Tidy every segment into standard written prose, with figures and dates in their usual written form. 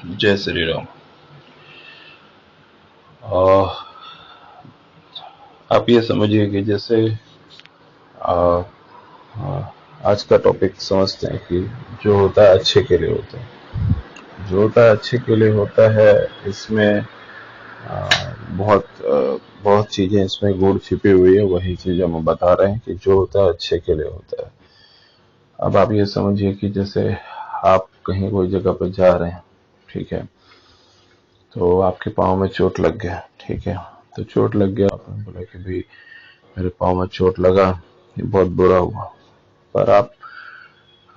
जय श्री राम। आ, आप ये समझिए कि जैसे आ, आ, आज का टॉपिक समझते हैं कि जो होता है अच्छे के लिए होता है। जो होता है अच्छे के लिए होता है। इसमें आ, बहुत चीजें इसमें गुड़ छिपी हुई है। वही चीज हम बता रहे हैं कि जो होता है अच्छे के लिए होता है। अब आप ये समझिए कि जैसे आप कहीं कोई जगह पर जा रहे हैं, ठीक है, तो आपके पाँव में चोट लग गया, ठीक है। तो चोट लग गया, आपने बोला कि भाई मेरे पाँव में चोट लगा, ये बहुत बुरा हुआ। पर आप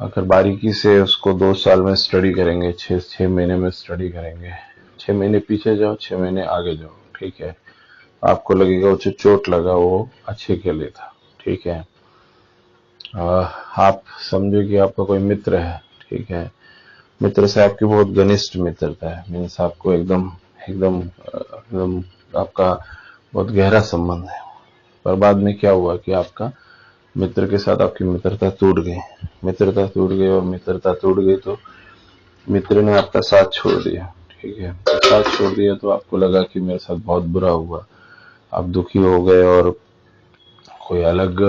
अगर बारीकी से उसको 2 साल में स्टडी करेंगे, 6 महीने में स्टडी करेंगे, 6 महीने पीछे जाओ, 6 महीने आगे जाओ, ठीक है, आपको लगेगा वो जो चोट लगा वो अच्छे के लिए था, ठीक है। आ, आप समझो कि आपका कोई मित्र है, ठीक है, मित्र से आपकी बहुत घनिष्ठ मित्रता है, मीन्स आपको एकदम एकदम एकदम आपका बहुत गहरा संबंध है। पर बाद में क्या हुआ कि आपका मित्र के साथ आपकी मित्रता टूट गई। मित्रता टूट गई और मित्रता टूट गई तो मित्र ने आपका साथ छोड़ दिया, ठीक है। साथ छोड़ दिया तो आपको लगा कि मेरे साथ बहुत बुरा हुआ। आप दुखी हो गए और कोई अलग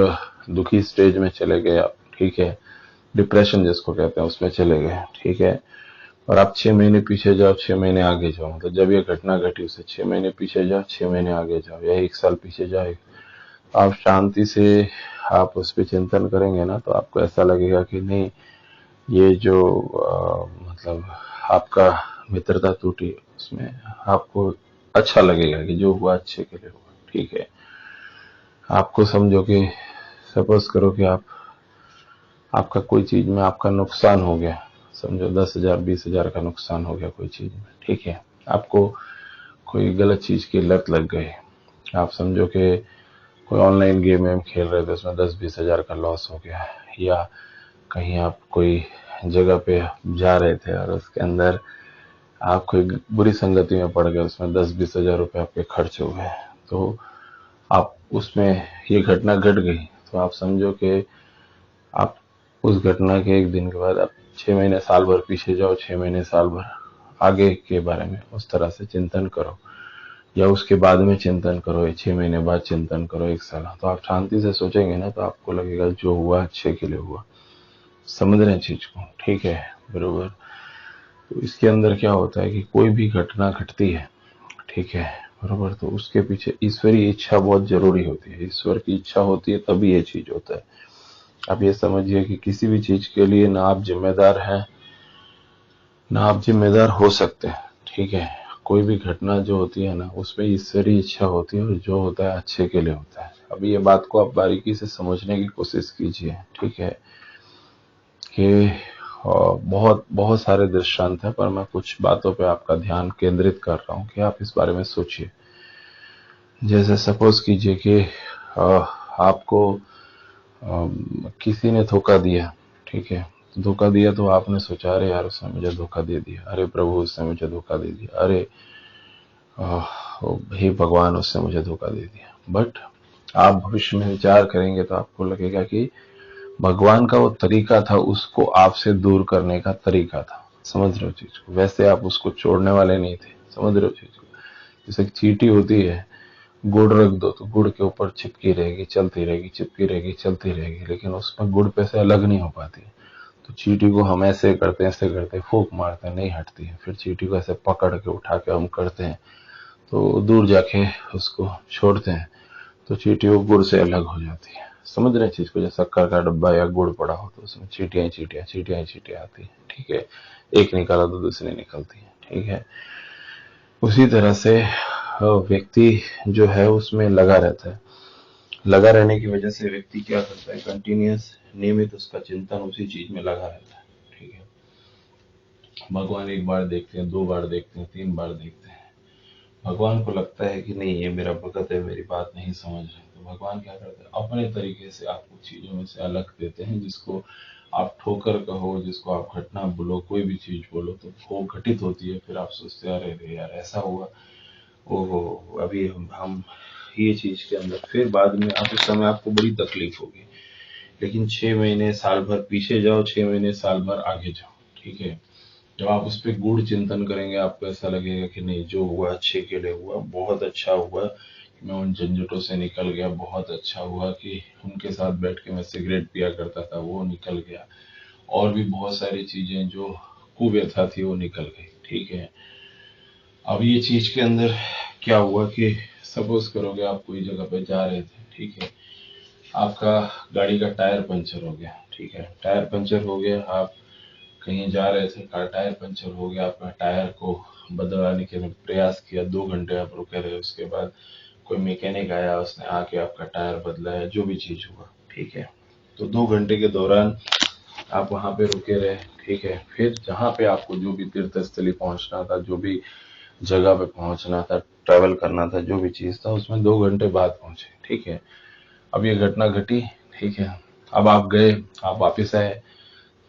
दुखी स्टेज में चले गए आप, ठीक है, डिप्रेशन जिसको कहते हैं उसमें चले गए, ठीक है। और आप 6 महीने पीछे जाओ, 6 महीने आगे जाओ, मतलब जब ये घटना घटी उसे 6 महीने पीछे जाओ, 6 महीने आगे जाओ, या 1 साल पीछे जाओ, आप शांति से आप उस पर चिंतन करेंगे ना, तो आपको ऐसा लगेगा कि नहीं, ये जो मतलब आपका मित्रता टूटी उसमें आपको अच्छा लगेगा कि जो हुआ अच्छे के लिए हुआ, ठीक है। आपको समझो कि सपोज करो कि आपका कोई चीज में आपका नुकसान हो गया, समझो 10,000 20,000 का नुकसान हो गया कोई चीज में, ठीक है। आपको कोई गलत चीज की लत लग गई। आप समझो कि कोई ऑनलाइन गेम वेम खेल रहे थे, उसमें 10-20 हजार का लॉस हो गया, या कहीं आप कोई जगह पे जा रहे थे और उसके अंदर आप कोई बुरी संगति में पड़ गए, उसमें 10-20 हजार रुपए आपके खर्च हो गए। तो आप उसमें ये घटना घट गई, तो आप समझो कि आप उस घटना के एक दिन के बाद आप 6 महीने साल भर पीछे जाओ, 6 महीने साल भर आगे के बारे में उस तरह से चिंतन करो, या उसके बाद में चिंतन करो, 6 महीने बाद चिंतन करो, 1 साल, तो आप शांति से सोचेंगे ना, तो आपको लगेगा जो हुआ अच्छे के लिए हुआ। समझ रहे हैं चीज को, ठीक है, बरोबर। तो इसके अंदर क्या होता है कि कोई भी घटना घटती है, ठीक है, बरोबर, तो उसके पीछे ईश्वरीय इच्छा बहुत जरूरी होती है। ईश्वर की इच्छा होती है तभी ये चीज होता है। आप ये समझिए कि किसी भी चीज के लिए ना आप जिम्मेदार हैं, ना आप जिम्मेदार हो सकते हैं, ठीक है। कोई भी घटना जो होती है ना, उसमें ईश्वरीय इच्छा होती है और जो होता है अच्छे के लिए होता है। अभी ये बात को आप बारीकी से समझने की कोशिश कीजिए, ठीक है, कि बहुत बहुत सारे दृष्टांत हैं, पर मैं कुछ बातों पे आपका ध्यान केंद्रित कर रहा हूँ कि आप इस बारे में सोचिए। जैसे सपोज कीजिए कि आपको किसी ने धोखा दिया, ठीक है। धोखा दिया तो आपने सोचा, अरे यार उसने मुझे धोखा दे दिया, अरे प्रभु उसने मुझे धोखा दे दिया, अरे हे भगवान उसने मुझे धोखा दे दिया। बट आप भविष्य में विचार करेंगे तो आपको लगेगा कि भगवान का वो तरीका था, उसको आपसे दूर करने का तरीका था। समझ रहे हो चीज को? वैसे आप उसको छोड़ने वाले नहीं थे। समझ रहे हो चीज को? जैसे चींटी होती है, गुड़ रख दो तो गुड़ के ऊपर चिपकी रहेगी, चलती रहेगी, चिपकी रहेगी, चलती रहेगी, लेकिन उसमें गुड़ पे से अलग नहीं हो पाती। तो चींटी को हम ऐसे करते फूंक मारते हैं, नहीं हटती है। फिर चींटी को ऐसे पकड़ के उठा के हम करते हैं, तो दूर जाके उसको छोड़ते हैं, तो चींटी वो गुड़ से अलग हो जाती है। समझ रहे हैं चीज को? जैसे शक्कर का डब्बा या गुड़ पड़ा हो तो उसमें चींटियां चींटियां चींटियां चींटियां आती है, ठीक है। एक निकाला तो दूसरी निकलती है, ठीक है। उसी तरह से व्यक्ति जो है उसमें लगा रहता है। लगा रहने की वजह से व्यक्ति क्या करता है, कंटिन्यूअस नियमित उसका चिंतन उसी चीज में लगा रहता है, ठीक है। भगवान एक बार देखते हैं, 2 बार देखते हैं, 3 बार देखते हैं, भगवान को लगता है कि नहीं ये मेरा भगत है, मेरी बात नहीं समझ रहे, तो भगवान क्या करते हैं, अपने तरीके से आपको चीजों में से अलग देते हैं। जिसको आप ठोकर कहो, जिसको आप घटना बोलो, कोई भी चीज बोलो, तो वो घटित होती है, फिर आप सोचते हैं अरे रे यार ऐसा हुआ, ओहो, अभी हम ये चीज के अंदर, फिर बाद में आप उस समय आपको बड़ी तकलीफ होगी। लेकिन 6 महीने साल भर पीछे जाओ, 6 महीने साल भर आगे जाओ, ठीक है, जब आप उस पर गूढ़ चिंतन करेंगे आपको ऐसा लगेगा कि नहीं, जो हुआ अच्छे के लिए हुआ, बहुत अच्छा हुआ कि मैं उन झंझटों से निकल गया, बहुत अच्छा हुआ कि उनके साथ बैठ के मैं सिगरेट पिया करता था वो निकल गया, और भी बहुत सारी चीजें जो कुव्यथा थी वो निकल गई। ठीक है, अब ये चीज के अंदर क्या हुआ कि सपोज करोगे आप कोई जगह पे जा रहे थे, ठीक है, आपका गाड़ी का टायर पंचर हो गया। ठीक है, टायर पंचर हो गया, आप कहीं जा रहे थे, कार टायर पंचर हो गया, आपका टायर को बदलवाने के लिए प्रयास किया, 2 घंटे आप रुके रहे, उसके बाद कोई मैकेनिक आया, उसने आके आपका टायर बदला है, जो भी चीज हुआ। ठीक है, तो 2 घंटे के दौरान आप वहां पे रुके रहे। ठीक है, फिर जहां पे आपको जो भी तीर्थ स्थली पहुंचना था, जो भी जगह पे पहुंचना था, ट्रैवल करना था, जो भी चीज था, उसमें 2 घंटे बाद पहुंचे। ठीक है, अब ये घटना घटी। ठीक है, अब आप गए, आप वापिस आए,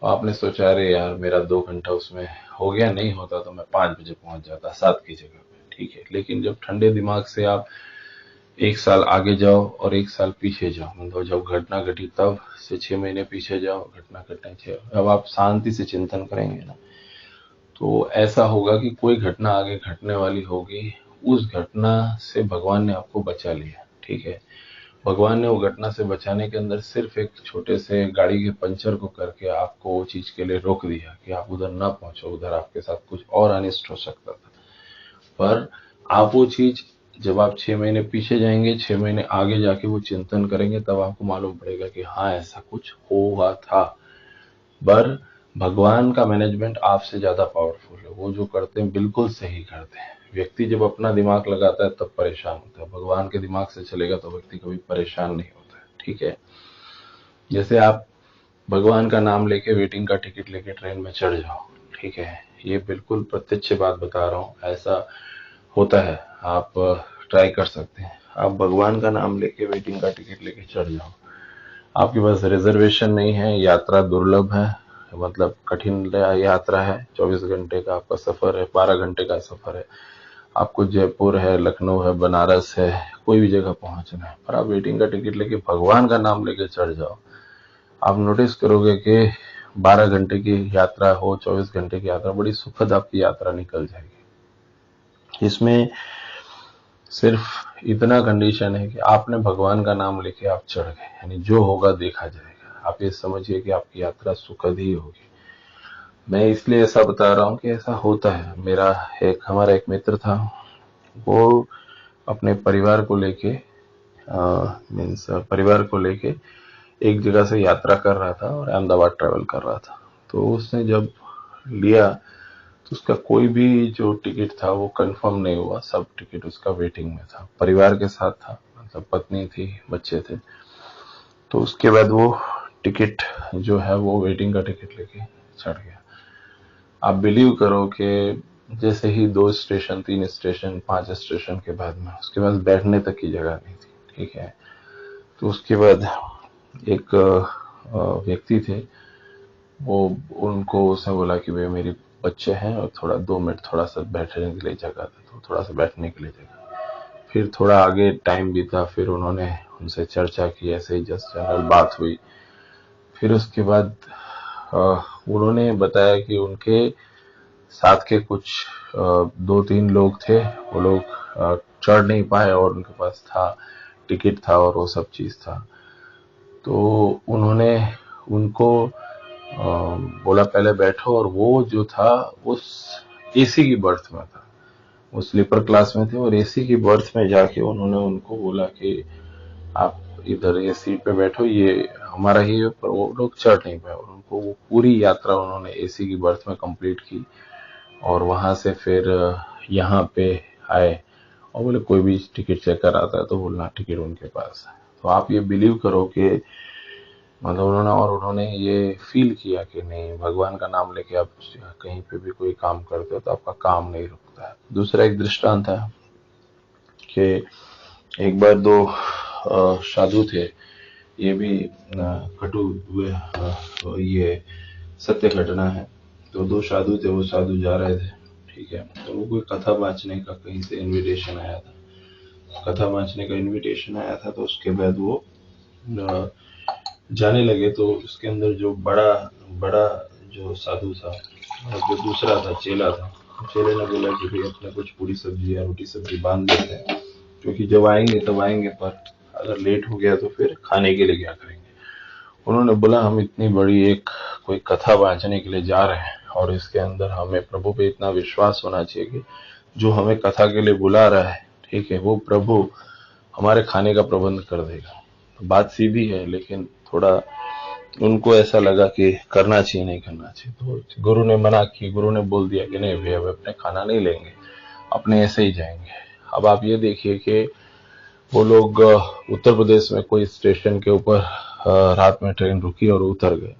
तो आपने सोचा अरे यार मेरा 2 घंटा उसमें हो गया, नहीं होता तो मैं 5 बजे पहुंच जाता 7 की जगह पे। ठीक है, लेकिन जब ठंडे दिमाग से आप 1 साल आगे जाओ और 1 साल पीछे जाओ, मतलब जब घटना घटी तब से 6 महीने पीछे जाओ, घटना घटने 6, अब आप शांति से चिंतन करेंगे ना, तो ऐसा होगा कि कोई घटना आगे घटने वाली होगी, उस घटना से भगवान ने आपको बचा लिया। ठीक है, भगवान ने वो घटना से बचाने के अंदर सिर्फ एक छोटे से गाड़ी के पंचर को करके आपको वो चीज के लिए रोक दिया कि आप उधर ना पहुंचो, उधर आपके साथ कुछ और अनिष्ट हो सकता था। पर आप वो चीज, जब आप 6 महीने पीछे जाएंगे, 6 महीने आगे जाके वो चिंतन करेंगे, तब आपको मालूम पड़ेगा कि हाँ ऐसा कुछ हुआ था। पर भगवान का मैनेजमेंट आपसे ज्यादा पावरफुल है, वो जो करते हैं बिल्कुल सही करते हैं। व्यक्ति जब अपना दिमाग लगाता है तब परेशान होता है, भगवान के दिमाग से चलेगा तो व्यक्ति कभी परेशान नहीं होता है। ठीक है, जैसे आप भगवान का नाम लेके वेटिंग का टिकट लेके ट्रेन में चढ़ जाओ। ठीक है, ये बिल्कुल प्रत्यक्ष बात बता रहा हूँ, ऐसा होता है, आप ट्राई कर सकते हैं। आप भगवान का नाम लेके वेटिंग का टिकट लेके चढ़ जाओ, आपके पास रिजर्वेशन नहीं है, यात्रा दुर्लभ है, मतलब कठिन यात्रा है, 24 घंटे का आपका सफर है, 12 घंटे का सफर है, आपको जयपुर है, लखनऊ है, बनारस है, कोई भी जगह पहुंचना है, पर आप वेटिंग का टिकट लेके भगवान का नाम लेके चढ़ जाओ, आप नोटिस करोगे कि 12 घंटे की यात्रा हो, 24 घंटे की यात्रा, बड़ी सुखद आपकी यात्रा निकल जाएगी। इसमें सिर्फ इतना कंडीशन है कि आपने भगवान का नाम लेके आप चढ़ गए, यानी जो होगा देखा जाएगा। आप ये समझिए कि आपकी यात्रा सुखद ही होगी। मैं इसलिए ऐसा बता रहा हूँ कि ऐसा होता है। हमारा एक मित्र था, वो अपने परिवार को लेके मीन्स परिवार को लेके एक जगह से यात्रा कर रहा था और अहमदाबाद ट्रैवल कर रहा था। तो उसने जब लिया तो उसका कोई भी जो टिकट था वो कंफर्म नहीं हुआ, सब टिकट उसका वेटिंग में था, परिवार के साथ था, मतलब पत्नी थी, बच्चे थे। तो उसके बाद वो टिकट जो है वो वेटिंग का टिकट लेके चढ़ गया। आप बिलीव करो कि जैसे ही 2 स्टेशन, 3 स्टेशन, 5 स्टेशन के बाद में उसके पास बैठने तक की जगह नहीं थी। ठीक है, तो उसके बाद एक व्यक्ति थे, वो उनको उसने बोला कि भाई मेरे बच्चे हैं और थोड़ा 2 मिनट थोड़ा सा बैठने के लिए जगह दे, तो थोड़ा सा बैठने के लिए जगह। फिर थोड़ा आगे टाइम बीता, फिर उन्होंने उनसे चर्चा की, ऐसे ही जस्ट जनरल बात हुई। फिर उसके बाद उन्होंने बताया कि उनके साथ के कुछ 2-3 लोग थे, वो लोग चढ़ नहीं पाए और उनके पास था, टिकट था और वो सब चीज था। तो उन्होंने उनको बोला पहले बैठो, और वो जो था उस एसी की बर्थ में था, वो स्लीपर क्लास में थे, और एसी की बर्थ में जाके उन्होंने उनको बोला कि आप इधर ये सीट पे बैठो, ये हमारा ही है। पर वो लोग चढ़ नहीं पाए और उनको वो पूरी यात्रा उन्होंने एसी की बर्थ में कंप्लीट की, और वहां से फिर यहाँ पे आए और बोले कोई भी टिकट चेकर आता है तो बोलना टिकट उनके पास है। तो आप ये बिलीव करो कि मतलब उन्होंने ये फील किया कि नहीं, भगवान का नाम लेके आप कहीं पे भी कोई काम करते हो तो आपका काम नहीं रुकता है। दूसरा एक दृष्टांत है कि एक बार दो साधु थे, ये भी कटु ये सत्य घटना है। तो दो साधु थे, वो साधु जा रहे थे। ठीक है, तो वो कोई कथा बांचने का कहीं से इनविटेशन आया था, कथा बांचने का इनविटेशन आया था। तो उसके बाद वो जाने लगे, तो उसके अंदर जो बड़ा बड़ा जो साधु था जो दूसरा था चेला था, चेले ने बोला कि भाई अपने कुछ पूरी सब्जी या रोटी सब्जी बांध देते हैं, क्योंकि जब आएंगे तब आएंगे, पर अगर लेट हो गया तो फिर खाने के लिए क्या करेंगे। उन्होंने बोला हम इतनी बड़ी एक कोई कथा बांचने के लिए जा रहे हैं, और इसके अंदर हमें प्रभु पे इतना विश्वास होना चाहिए कि जो हमें कथा के लिए बुला रहा है, ठीक है, वो प्रभु हमारे खाने का प्रबंध कर देगा। तो बात सीधी है, लेकिन थोड़ा उनको ऐसा लगा कि करना चाहिए नहीं करना चाहिए, तो गुरु ने मना की। गुरु ने बोल दिया कि नहीं भैया, अब अपने खाना नहीं लेंगे, अपने ऐसे ही जाएंगे। अब आप ये देखिए कि वो लोग उत्तर प्रदेश में कोई स्टेशन के ऊपर रात में ट्रेन रुकी और उतर गए।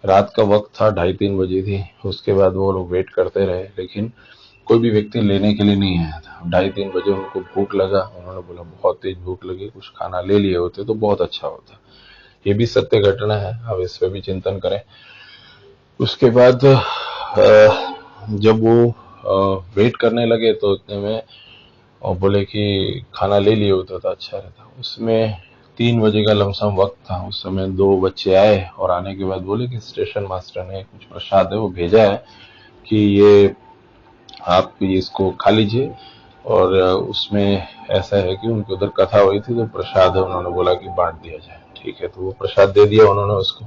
रात का वक्त था, 2:30-3 बजे थी। उसके बाद वो लोग वेट करते रहे, लेकिन कोई भी व्यक्ति लेने के लिए नहीं आया था। 2:30-3 बजे उनको भूख लगा। उन्होंने बोला बहुत तेज भूख लगी, कुछ खाना ले लिए होते तो बहुत अच्छा होता। ये भी सत्य घटना है, अब इस पे भी चिंतन करें। उसके बाद जब वो वेट करने लगे तो इतने में और बोले कि खाना ले लिए होता तो अच्छा रहता। उसमें 3 बजे का लमसम वक्त था। उस समय 2 बच्चे आए और आने के बाद बोले कि स्टेशन मास्टर ने कुछ प्रसाद है वो भेजा है कि ये आप इसको खा लीजिए, और उसमें ऐसा है कि उनके उधर कथा हुई थी तो प्रसाद है, उन्होंने बोला कि बांट दिया जाए। ठीक है, तो वो प्रसाद दे दिया उन्होंने उसको।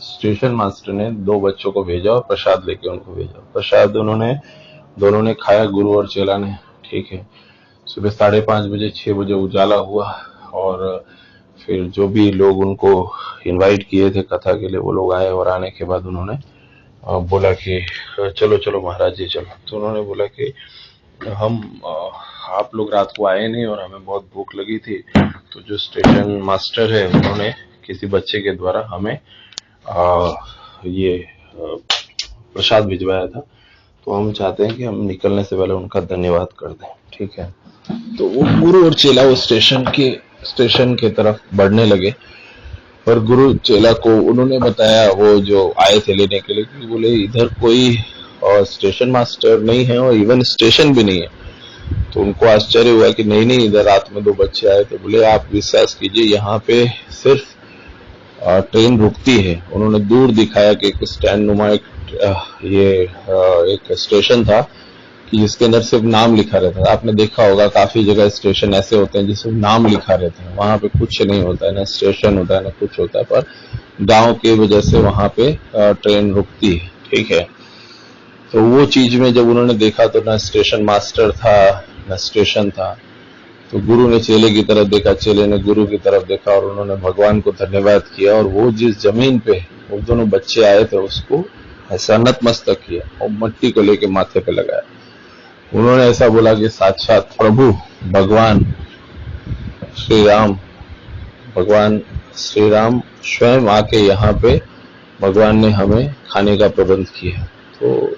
स्टेशन मास्टर ने 2 बच्चों को भेजा और प्रसाद लेके उनको भेजा। प्रसाद उन्होंने दोनों ने खाया, गुरु और चेला ने। ठीक है, सुबह 5:30 बजे 6 बजे उजाला हुआ, और फिर जो भी लोग उनको इनवाइट किए थे कथा के लिए वो लोग आए, और आने के बाद उन्होंने बोला कि चलो चलो महाराज जी चलो। तो उन्होंने बोला कि हम आप लोग रात को आए नहीं और हमें बहुत भूख लगी थी, तो जो स्टेशन मास्टर है उन्होंने किसी बच्चे के द्वारा हमें ये प्रसाद भिजवाया था, तो हम चाहते हैं कि हम निकलने से पहले उनका धन्यवाद कर दें। ठीक है, तो वो गुरु और चेला वो स्टेशन के तरफ बढ़ने लगे, पर गुरु चेला को उन्होंने बताया, वो जो आए थे लेने के लिए, कि बोले इधर कोई स्टेशन मास्टर नहीं है और इवन स्टेशन भी नहीं है। तो उनको आश्चर्य हुआ कि नहीं नहीं, इधर रात में 2 बच्चे आए। तो बोले आप विश्वास कीजिए, यहाँ पे सिर्फ ट्रेन रुकती है। उन्होंने दूर दिखाया कि एक स्टैंड नुमा एक स्टेशन था कि जिसके अंदर सिर्फ नाम लिखा रहता है। आपने देखा होगा काफी जगह स्टेशन ऐसे होते हैं जिसमें नाम लिखा रहता है, वहां पे कुछ नहीं होता है, ना स्टेशन होता है ना कुछ होता है, पर गांव की वजह से वहां पे ट्रेन रुकती है। ठीक है, तो वो चीज में जब उन्होंने देखा तो ना स्टेशन मास्टर था ना स्टेशन था। तो गुरु ने चेले की तरफ देखा, चेले ने गुरु की तरफ देखा, और उन्होंने भगवान को धन्यवाद किया, और वो जिस जमीन पे वो दोनों बच्चे आए थे उसको ऐसा नतमस्तक किया और मट्टी को लेके माथे पे लगाया। उन्होंने ऐसा बोला कि साक्षात प्रभु भगवान श्री राम स्वयं आके यहाँ पे भगवान ने हमें खाने का प्रबंध किया। तो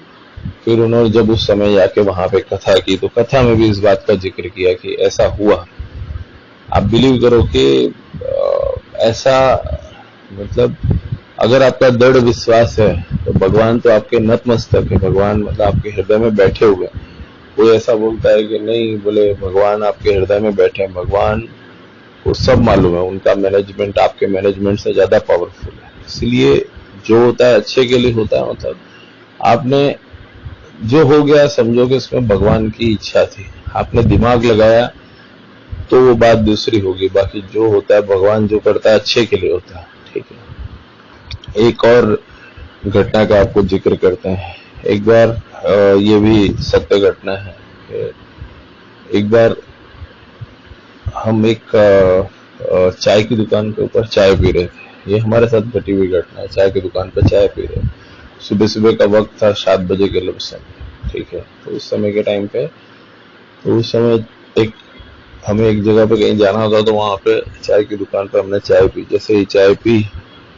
फिर उन्होंने जब उस समय जाके वहां पे कथा की, तो कथा में भी इस बात का जिक्र किया कि ऐसा हुआ। आप बिलीव करो कि ऐसा, मतलब अगर आपका दृढ़ विश्वास है तो भगवान तो आपके नतमस्तक है, भगवान मतलब आपके हृदय में बैठे हुए। कोई ऐसा बोलता है कि नहीं, बोले भगवान आपके हृदय में बैठे हैं, भगवान को सब मालूम है, उनका मैनेजमेंट आपके मैनेजमेंट से ज्यादा पावरफुल है। इसलिए जो होता है अच्छे के लिए होता है। मतलब आपने जो हो गया समझो कि उसमें भगवान की इच्छा थी, आपने दिमाग लगाया तो वो बात दूसरी होगी। बाकी जो होता है भगवान जो करता है अच्छे के लिए होता है। ठीक है, एक और घटना का आपको जिक्र करते हैं। एक बार ये भी सत्य घटना है। एक बार हम एक चाय की दुकान के ऊपर चाय पी रहे थे। ये हमारे साथ घटी हुई घटना है। चाय की दुकान पर चाय पी रहे, सुबह सुबह का वक्त था, 7 बजे के लमसम। ठीक है, तो उस समय के टाइम पे, तो उस समय हमें एक जगह पे कहीं जाना होता, तो वहां पे चाय की दुकान पे हमने चाय पी। जैसे ही चाय पी,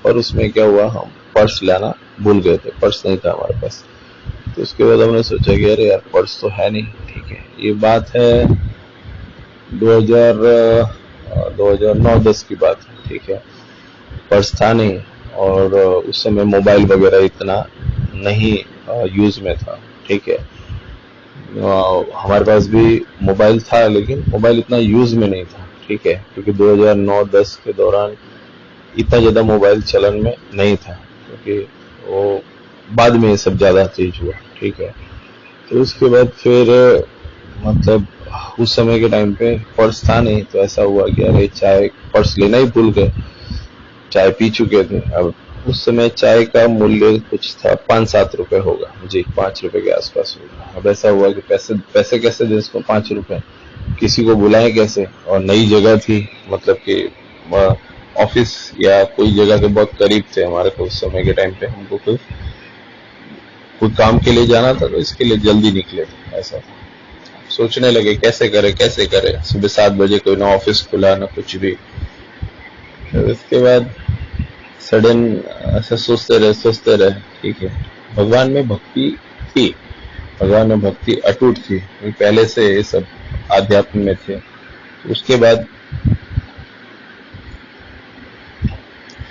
और उसमें क्या हुआ, हम पर्स लाना भूल गए थे, पर्स नहीं था हमारे पास। तो उसके बाद हमने सोचा कि अरे यार पर्स तो है नहीं। ठीक है, ये बात है 2009-10 की बात है। ठीक है, पर्स था नहीं, और उस समय मोबाइल वगैरह इतना नहीं यूज में था। ठीक है, हमारे पास भी मोबाइल था लेकिन मोबाइल इतना यूज में नहीं था। ठीक है, क्योंकि 2009-10 के दौरान इतना ज्यादा मोबाइल चलन में नहीं था, क्योंकि वो बाद में ये सब ज्यादा चीज हुआ। ठीक है। तो उसके बाद फिर मतलब उस समय के टाइम पे पर्स था नहीं, तो ऐसा हुआ कि अरे चाय, पर्स लेना ही भूल गए, चाय पी चुके थे। अब उस समय चाय का मूल्य कुछ था 5-7 रुपए होगा जी, 5 रुपए के आसपास होगा। अब ऐसा हुआ कि पैसे पैसे कैसे दें इसको 5 रुपए, किसी को बुलाएं कैसे, और नई जगह थी, मतलब कि ऑफिस या कोई जगह के बहुत करीब थे हमारे को उस समय के टाइम पे। हमको कोई काम के लिए जाना था, तो इसके लिए जल्दी निकले थे। ऐसा सोचने लगे कैसे करें। सुबह 7 बजे कोई ना ऑफिस खुला ना कुछ भी। फिर उसके बाद सडन ऐसा सोचते रहे, ठीक है। भगवान में भक्ति थी, भगवान में भक्ति अटूट थी, पहले से ये सब आध्यात्म में थे। उसके बाद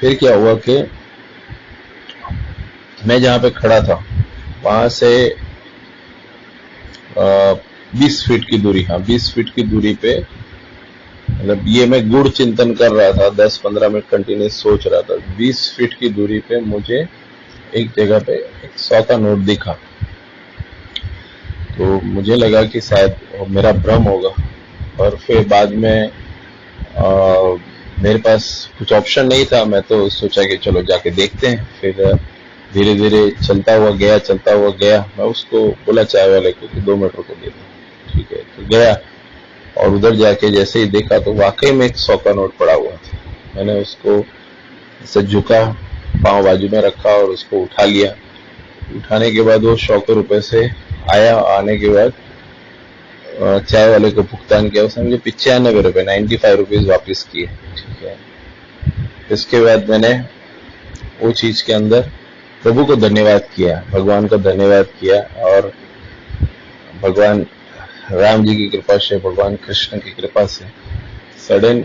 फिर क्या हुआ कि मैं जहां पे खड़ा था वहां से 20 फीट की दूरी, हाँ 20 फीट की दूरी पे, मतलब ये मैं गुड़ चिंतन कर रहा था, 10-15 मिनट कंटिन्यूस सोच रहा था। 20 फीट की दूरी पे मुझे एक जगह पे एक 100 का नोट दिखा, तो मुझे लगा कि शायद मेरा भ्रम होगा। और फिर बाद में मेरे पास कुछ ऑप्शन नहीं था, मैं तो सोचा कि चलो जाके देखते हैं। फिर धीरे धीरे चलता हुआ गया। मैं उसको बोला चाय वाले को कि 2 मिनट रुको दे दो, ठीक है। तो गया और उधर जाके जैसे ही देखा तो वाकई में एक 100 का नोट पड़ा हुआ था। मैंने उसको ऐसे झुका, पांव बाजू में रखा और उसको उठा लिया। उठाने के बाद वो 100 रुपए से आया। आने के बाद चाय वाले को भुगतान किया, उसने मुझे 95 रुपए 95 रुपीज वापिस किए, ठीक है। इसके बाद मैंने वो चीज के अंदर प्रभु को धन्यवाद किया, भगवान को धन्यवाद किया, और भगवान राम जी की कृपा से, भगवान कृष्ण की कृपा से सडन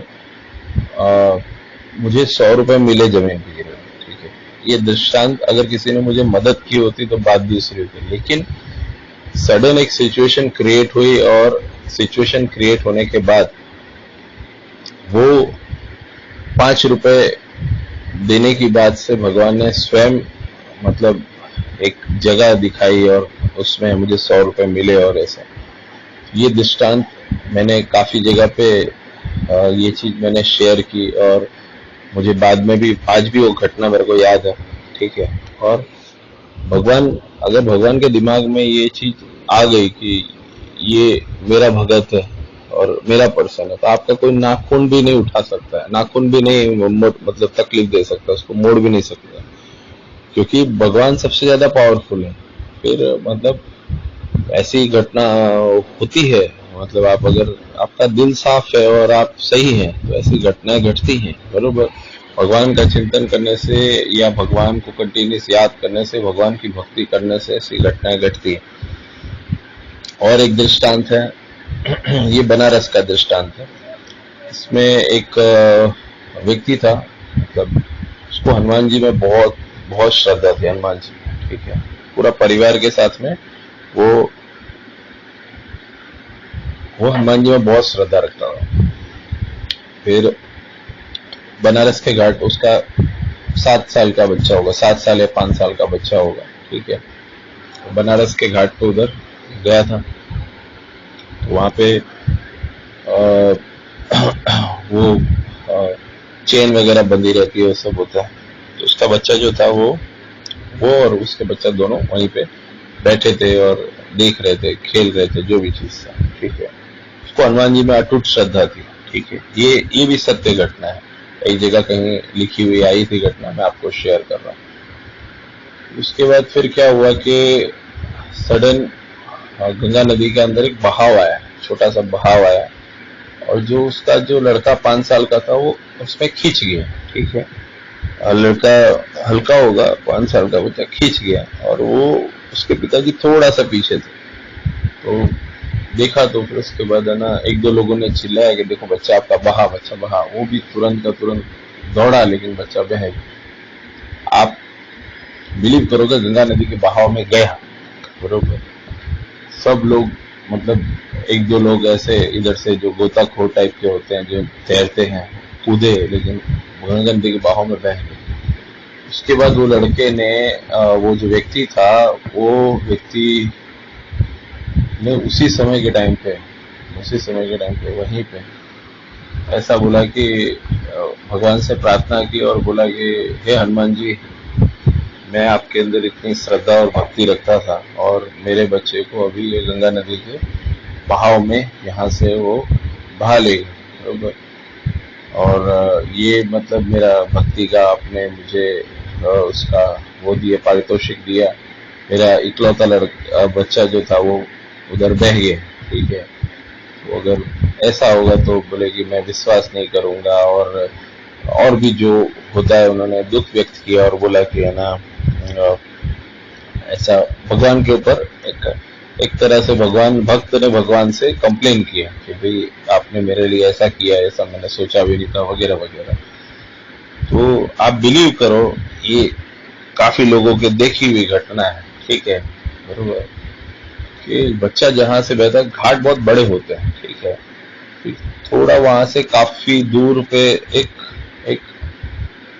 मुझे 100 रुपए मिले जमीन पे गिरे, ठीक है। ये दृष्टांत, अगर किसी ने मुझे मदद की होती तो बात दूसरी होती, लेकिन सडन एक सिचुएशन क्रिएट हुई, और सिचुएशन क्रिएट होने के बाद वो 5 रुपए देने की बात से भगवान ने स्वयं मतलब एक जगह दिखाई और उसमें मुझे 100 रुपए मिले। और ऐसा ये दृष्टांत मैंने काफी जगह पे ये चीज मैंने शेयर की, और मुझे बाद में भी, आज भी वो घटना मेरे को याद है, ठीक है। और भगवान, अगर भगवान के दिमाग में ये चीज आ गई कि ये मेरा भगत है और मेरा पर्सन है, तो आपका कोई नाखून भी नहीं उठा सकता है, नाखून भी नहीं मतलब तकलीफ दे सकता, उसको मोड़ भी नहीं सकता, क्योंकि भगवान सबसे ज्यादा पावरफुल है। फिर मतलब ऐसी घटना होती है, मतलब आप, अगर आपका दिल साफ है और आप सही हैं, तो ऐसी घटनाएं घटती हैं, बरोबर। भगवान का चिंतन करने से या भगवान को कंटिन्यूस याद करने से, भगवान की भक्ति करने से ऐसी घटनाएं घटती हैं। और एक दृष्टांत है, ये बनारस का दृष्टांत है। इसमें एक व्यक्ति था, मतलब उसको हनुमान जी में बहुत बहुत श्रद्धा थी, हनुमान जी, ठीक है। पूरा परिवार के साथ में वो हनुमान जी में बहुत श्रद्धा रखता था। फिर बनारस के घाट, उसका 7 साल का बच्चा होगा, 7 साल या 5 साल का बच्चा होगा, ठीक है। बनारस के घाट पे उधर गया था, तो वहां पे वो चेन वगैरह बंधी रहती है, वो सब होता है। तो उसका बच्चा जो था वो और उसके बच्चा दोनों वहीं पे बैठे थे और देख रहे थे, खेल रहे थे, जो भी चीज था, ठीक है। उसको हनुमान जी में अटूट श्रद्धा थी, ठीक है। ये भी सत्य घटना है, कई जगह कहीं लिखी हुई आई थी घटना, मैं आपको शेयर कर रहा हूँ। उसके बाद फिर क्या हुआ कि सडन गंगा नदी के अंदर एक बहाव आया, छोटा सा बहाव आया, और जो उसका जो लड़का 5 साल का था वो उसमें खींच गया, ठीक है। लड़का हल्का होगा, 5 साल का बच्चा खींच गया, और वो उसके पिताजी थोड़ा सा पीछे थे। तो देखा, तो फिर उसके बाद है ना, 1-2 लोगों ने चिल्लाया कि देखो बच्चा आपका बहा, बच्चा बहा। वो भी तुरंत का तुरंत दौड़ा, लेकिन बच्चा बह गया। आप बिलीव करोगे, गंगा नदी के बहाव में गया, बरोबर। सब लोग, मतलब 1-2 लोग ऐसे इधर से जो गोताखोर टाइप के होते हैं, जो तैरते हैं, कूदे, लेकिन गंगा नदी के बहाव में बह गए। उसके बाद वो लड़के ने वो जो व्यक्ति था, वो व्यक्ति ने उसी समय के टाइम पे वहीं पे ऐसा बोला कि भगवान से प्रार्थना की और बोला कि हे हनुमान जी, मैं आपके अंदर इतनी श्रद्धा और भक्ति रखता था और मेरे बच्चे को अभी ये गंगा नदी के बहाव में यहाँ से वो बहा ले गए, बरोबर। और ये मतलब मेरा भक्ति का आपने मुझे उसका वो दिया, पारितोषिक दिया। मेरा इकलौता बच्चा जो था वो उधर बह गया, ठीक है। तो अगर ऐसा होगा तो बोले कि मैं विश्वास नहीं करूंगा। और भी जो होता है, उन्होंने दुख व्यक्त किया और बोला कि है ना, ऐसा भगवान के ऊपर एक तरह से भक्त ने भगवान से कंप्लेन किया कि भाई आपने मेरे लिए ऐसा किया, ऐसा मैंने सोचा भी नहीं था, वगैरह वगैरह। तो आप बिलीव करो, ये काफी लोगों के देखी हुई घटना है, ठीक है, बरोबर। कि बच्चा जहां से बहता है, घाट बहुत बड़े होते हैं, ठीक है। थोड़ा वहां से काफी दूर पे एक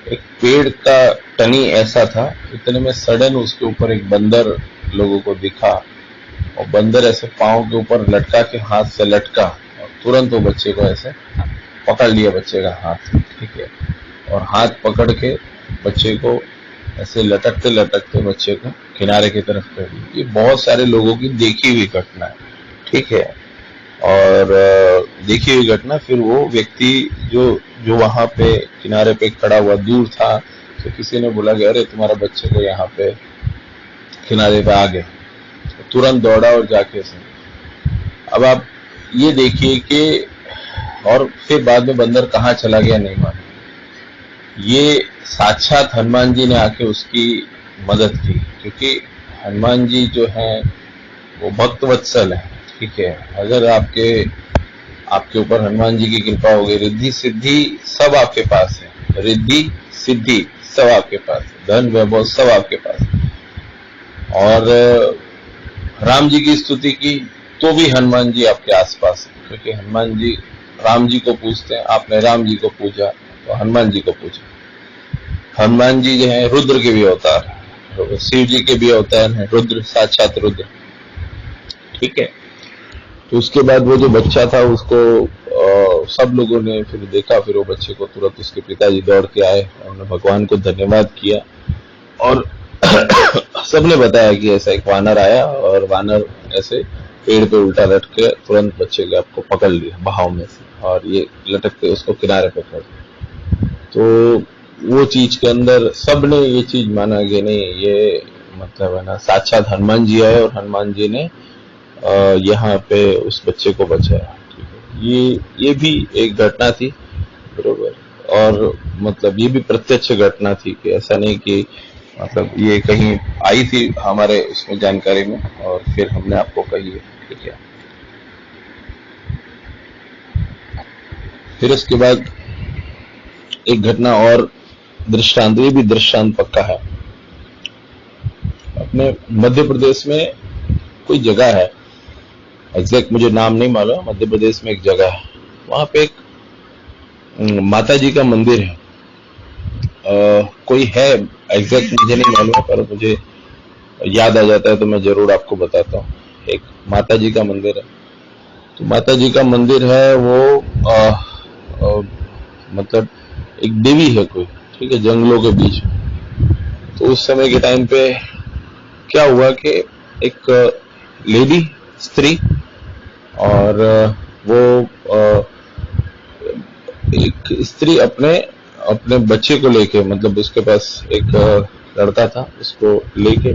एक पेड़ का टनी ऐसा था, इतने में सडन उसके ऊपर एक बंदर लोगों को दिखा और बंदर ऐसे पांव के ऊपर लटका के हाथ से लटका और तुरंत वो बच्चे को ऐसे पकड़ लिया, बच्चे का हाथ, ठीक है। और हाथ पकड़ के बच्चे को ऐसे लटकते लटकते बच्चे को किनारे की तरफ कर दिया। ये बहुत सारे लोगों की देखी हुई घटना है, ठीक है। और देखी हुई घटना, फिर वो व्यक्ति जो वहां पे किनारे पे खड़ा हुआ दूर था, तो किसी ने बोला कि अरे तुम्हारा बच्चे को यहाँ पे किनारे पे आ गए, तो तुरंत दौड़ा और जाके से। अब आप ये देखिए कि और फिर बाद में बंदर कहाँ चला गया नहीं मालूम। ये साक्षात हनुमान जी ने आके उसकी मदद की, क्योंकि हनुमान जी जो है वो भक्त वत्सल है, ठीक है। अगर आपके ऊपर हनुमान जी की कृपा हो गई, रिद्धि सिद्धि सब आपके पास है, रिद्धि सिद्धि सब आपके पास है, धन वैभव सब आपके पास है। और राम जी की स्तुति की तो भी हनुमान जी आपके आसपास है, क्योंकि हनुमान जी राम जी को पूजते हैं। आपने राम जी को पूजा तो हनुमान जी को पूजा। हनुमान जी जो है रुद्र के भी अवतार, शिव जी के भी अवतार हैं, रुद्र, साक्षात रुद्र, ठीक है। तो उसके बाद वो जो बच्चा था उसको सब लोगों ने फिर देखा, फिर वो बच्चे को तुरंत उसके पिताजी दौड़ के आए, उन्होंने भगवान को धन्यवाद किया और सबने बताया कि ऐसा एक वानर आया और वानर ऐसे पेड़ पे उल्टा लटक के तुरंत बच्चे को आपको पकड़ लिया बहाव में से और ये लटक के उसको किनारे पे कर दिया। तो वो चीज के अंदर सबने ये चीज माना कि नहीं, ये मतलब है ना, साक्षात हनुमान जी आए और हनुमान जी ने यहाँ पे उस बच्चे को बचाया, ठीक है। ये भी एक घटना थी, बरोबर। और मतलब ये भी प्रत्यक्ष घटना थी कि ऐसा नहीं कि मतलब ये कहीं आई थी हमारे उसमें जानकारी में और फिर हमने आपको कही है, ठीक है। फिर उसके बाद एक घटना और दृष्टांत, ये भी दृष्टांत पक्का है। अपने मध्य प्रदेश में कोई जगह है, एग्जैक्ट मुझे नाम नहीं मालूम, मध्य प्रदेश में एक जगह है, वहां पे एक माता जी का मंदिर है। कोई है, एग्जैक्ट मुझे नहीं मालूम, पर मुझे याद आ जाता है तो मैं जरूर आपको बताता हूँ। एक माता जी का मंदिर है, तो माता जी का मंदिर है वो मतलब एक देवी है कोई, ठीक है, जंगलों के बीच में। तो उस समय के टाइम पे क्या हुआ कि एक लेडी, स्त्री, और वो एक स्त्री अपने बच्चे को लेके, मतलब उसके पास एक लड़का था, उसको लेके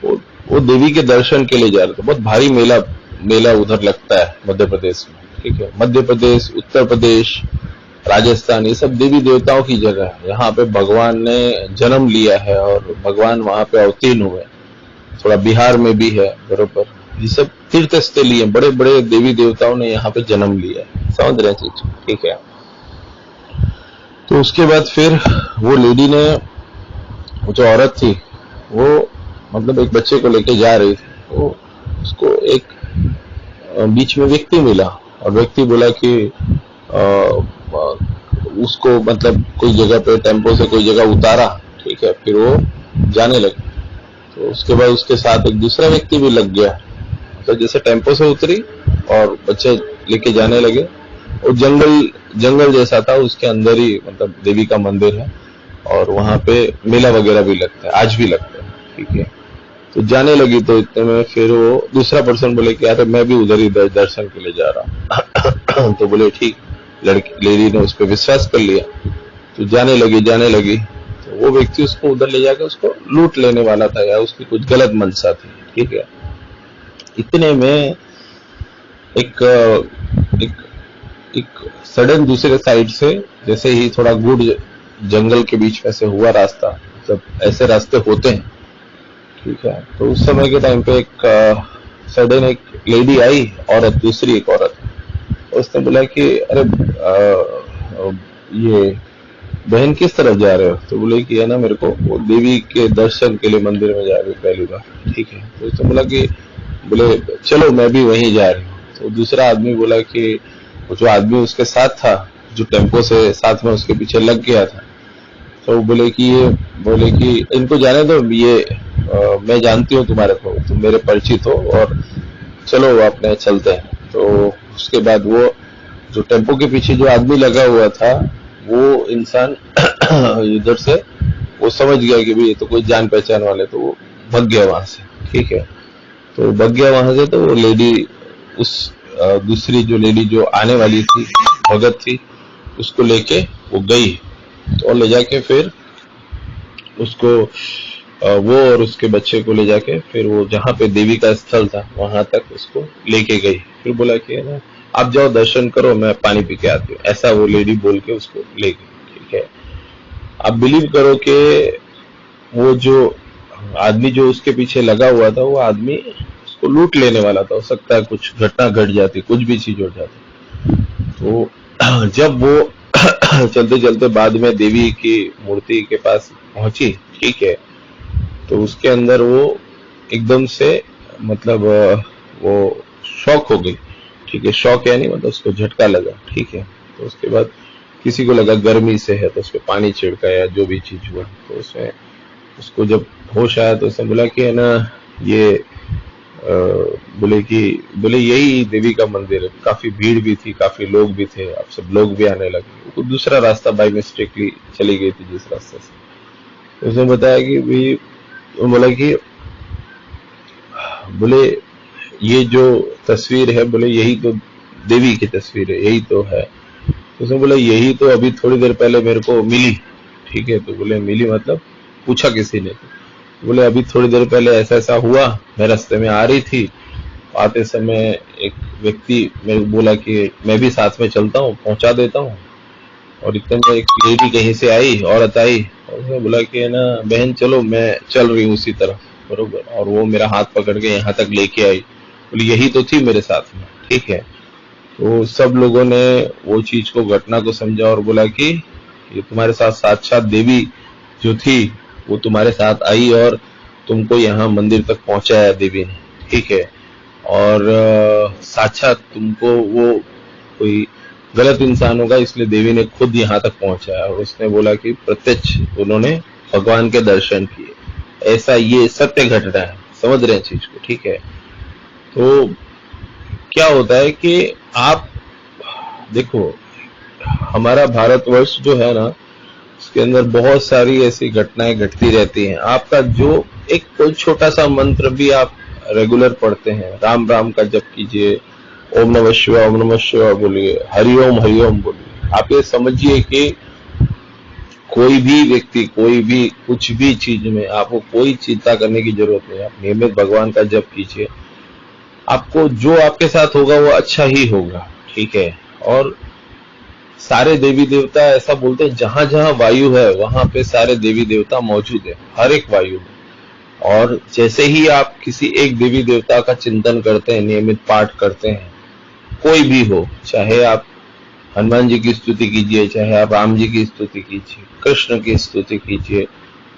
वो देवी के दर्शन के लिए जा रहे थे। बहुत भारी मेला उधर लगता है मध्य प्रदेश में, ठीक है। मध्य प्रदेश, उत्तर प्रदेश, राजस्थान, ये सब देवी देवताओं की जगह है। यहाँ पे भगवान ने जन्म लिया है और भगवान वहां पे अवतीर्ण हुए। थोड़ा बिहार में भी है, बरोबर। ये सब तीर्थ स्थल लिए, बड़े बड़े देवी देवताओं ने यहाँ पे जन्म लिया है, समझ रहे चीज, ठीक है। तो उसके बाद फिर वो लेडी ने, वो जो औरत थी, वो मतलब एक बच्चे को लेके जा रही थी, तो उसको एक बीच में व्यक्ति मिला और व्यक्ति बोला कि उसको मतलब कोई जगह पे टेम्पो से कोई जगह उतारा, ठीक ठीक है, फिर वो जाने लगे। तो उसके बाद उसके साथ एक दूसरा व्यक्ति भी लग गया। तो जैसे टेम्पो से उतरी और बच्चे लेके जाने लगे, वो जंगल जैसा था, उसके अंदर ही मतलब देवी का मंदिर है और वहां पे मेला वगैरह भी लगता है, आज भी लगता है, ठीक है। तो जाने लगी, तो इतने में फिर वो दूसरा पर्सन बोले कि यार मैं भी उधर ही दर्शन के लिए जा रहा हूँ। तो बोले ठीक, लड़की लेडी ने उस पर विश्वास कर लिया, तो जाने लगी। तो वो व्यक्ति उसको उधर ले जाकर उसको लूट लेने वाला था, या उसकी कुछ गलत मंशा थी, ठीक है। इतने में एक एक एक सडन दूसरे साइड से, जैसे ही थोड़ा गुड़ जंगल के बीच में से हुआ रास्ता, जब ऐसे रास्ते होते हैं, ठीक है, तो उस समय के टाइम पे एक सडन एक लेडी आई, औरत, दूसरी एक औरत, उसने बोला कि अरे ये बहन किस तरफ जा रहे हो? तो बोले कि है ना, मेरे को वो देवी के दर्शन के लिए मंदिर में जा रही हूँ पहली बार, ठीक है। तो उसने बोला कि बोले चलो मैं भी वहीं जा रही हूँ। तो दूसरा आदमी बोला कि वो जो आदमी उसके साथ था, जो टेम्पो से साथ में उसके पीछे लग गया था, तो बोले कि इनको जाने दो, ये मैं जानती हूँ तुम्हारे को, तुम मेरे परिचित हो, और चलो अपने चलते हैं। तो उसके बाद वो जो टेम्पो के पीछे जो आदमी लगा हुआ था, वो इंसान इधर से वो समझ गया कि भाई ये तो कोई जान पहचान वाले, तो वो भाग गया वहां से, ठीक है। तो भाग गया वहां से, तो वो लेडी, उस दूसरी जो लेडी जो आने वाली थी, भगत थी, उसको लेके वो गई। तो ले जाके फिर उसको वो और उसके बच्चे को ले जाके फिर वो जहाँ पे देवी का स्थल था वहां तक उसको लेके गई। फिर बोला कि ना आप जाओ दर्शन करो, मैं पानी पी के आती हूँ, ऐसा वो लेडी बोल के उसको ले गई, ठीक है। आप बिलीव करो कि वो जो आदमी जो उसके पीछे लगा हुआ था, वो आदमी उसको लूट लेने वाला था। हो सकता है कुछ घटना घट जाती, कुछ भी चीज हो जाती। तो जब वो चलते चलते बाद में देवी की मूर्ति के पास पहुंची, ठीक है, तो उसके अंदर वो एकदम से मतलब वो शॉक हो गई, ठीक है। शॉक यानी मतलब उसको झटका लगा, ठीक है। तो उसके बाद किसी को लगा गर्मी से है, तो उस पर पानी छिड़का या जो भी चीज हुआ, तो उसमें उसको जब होश आया तो उसने बोला कि है ना, ये बोले यही देवी का मंदिर है। काफी भीड़ भी थी, काफी लोग भी थे, अब सब लोग भी आने लगे। वो दूसरा रास्ता बाय मिस्टेकली चली गई थी जिस रास्ते से। तो उसने बताया कि भाई, बोला कि बोले ये जो तस्वीर है, बोले यही तो देवी की तस्वीर है, यही तो है। तो उसने बोला यही तो अभी थोड़ी देर पहले मेरे को मिली, ठीक है। तो बोले मिली मतलब पूछा किसी ने? तो बोले अभी थोड़ी देर पहले ऐसा ऐसा हुआ, मैं रास्ते में आ रही थी, आते समय एक व्यक्ति मेरे को बोला कि मैं भी साथ में चलता हूँ, पहुंचा देता हूँ। और इतने में एक लेडी कहीं से आई, औरत आई, और उसने बोला कि है ना बहन चलो, मैं चल रही हूँ उसी तरफ, बरोबर। और वो मेरा हाथ पकड़ के यहाँ तक लेके आई, बोली यही तो थी मेरे साथ में, ठीक है। तो सब लोगों ने वो चीज को, घटना को समझा और बोला कि ये तुम्हारे साथ साक्षात देवी जो थी वो तुम्हारे साथ आई और तुमको यहाँ मंदिर तक पहुंचाया देवी ने, ठीक है। और साक्षात तुमको वो कोई गलत इंसान होगा, इसलिए देवी ने खुद यहाँ तक पहुंचाया। और उसने बोला कि प्रत्यक्ष उन्होंने भगवान के दर्शन किए, ऐसा ये सत्य घटना है। समझ रहे हैं चीज को, ठीक है। तो क्या होता है कि आप देखो, हमारा भारतवर्ष जो है ना, उसके अंदर बहुत सारी ऐसी घटनाएं घटती रहती हैं। आपका जो एक कोई छोटा सा मंत्र भी आप रेगुलर पढ़ते हैं, राम राम का जप कीजिए, ओम नमः शिवाय बोलिए, हरिओम बोलिए, आप ये समझिए कि कोई भी व्यक्ति, कोई भी कुछ भी चीज में आपको कोई चिंता करने की जरूरत नहीं है। आप नियमित भगवान का जप कीजिए, आपको जो आपके साथ होगा वो अच्छा ही होगा, ठीक है। और सारे देवी देवता ऐसा बोलते हैं, जहां जहां वायु है वहां पे सारे देवी देवता मौजूद है, हर एक वायु में। और जैसे ही आप किसी एक देवी देवता का चिंतन करते हैं, नियमित पाठ करते हैं, कोई भी हो, चाहे आप हनुमान जी की स्तुति कीजिए, चाहे आप राम जी की स्तुति कीजिए, कृष्ण की स्तुति कीजिए,